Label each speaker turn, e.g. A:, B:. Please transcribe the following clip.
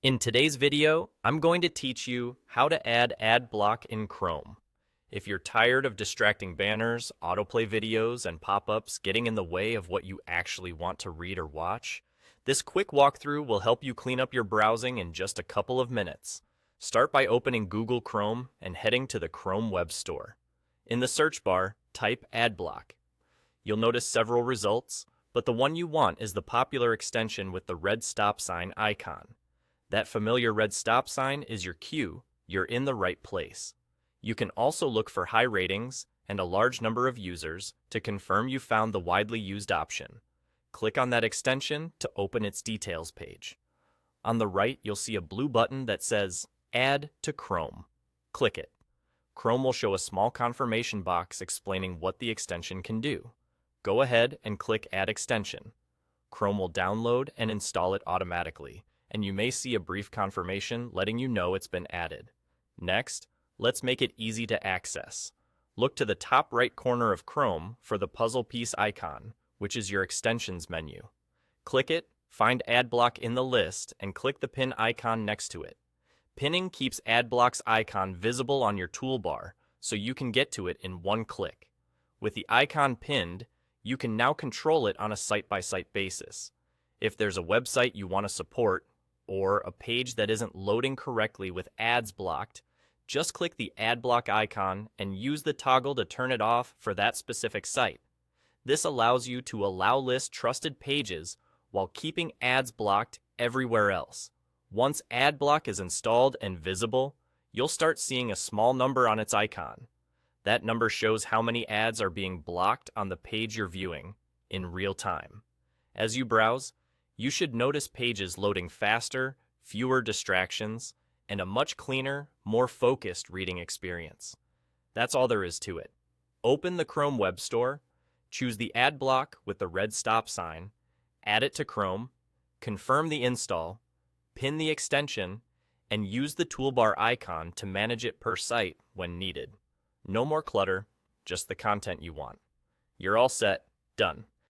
A: In today's video, I'm going to teach you how to add AdBlock in Chrome. If you're tired of distracting banners, autoplay videos, and pop-ups getting in the way of what you actually want to read or watch, this quick walkthrough will help you clean up your browsing in just a couple of minutes. Start by opening Google Chrome and heading to the Chrome Web Store. In the search bar, type AdBlock. You'll notice several results, but the one you want is the popular extension with the red stop sign icon. That familiar red stop sign is your cue you're in the right place. You can also look for high ratings and a large number of users to confirm you found the widely used option. Click on that extension to open its details page. On the right, you'll see a blue button that says Add to Chrome. Click it. Chrome will show a small confirmation box explaining what the extension can do. Go ahead and click Add Extension. Chrome will download and install it automatically, and you may see a brief confirmation letting you know it's been added. Next, let's make it easy to access. Look to the top right corner of Chrome for the puzzle piece icon, which is your extensions menu. Click it, find AdBlock in the list, and click the pin icon next to it. Pinning keeps AdBlock's icon visible on your toolbar, so you can get to it in one click. With the icon pinned, you can now control it on a site-by-site basis. If there's a website you want to support, or a page that isn't loading correctly with ads blocked, just click the AdBlock icon and use the toggle to turn it off for that specific site. This allows you to list trusted pages while keeping ads blocked everywhere else. Once AdBlock is installed and visible, you'll start seeing a small number on its icon. That number shows how many ads are being blocked on the page you're viewing in real time. As you browse, you should notice pages loading faster, fewer distractions, and a much cleaner, more focused reading experience. That's all there is to it. Open the Chrome Web Store, choose the AdBlock with the red stop sign, add it to Chrome, confirm the install, pin the extension, and use the toolbar icon to manage it per site when needed. No more clutter, just the content you want. You're all set, done.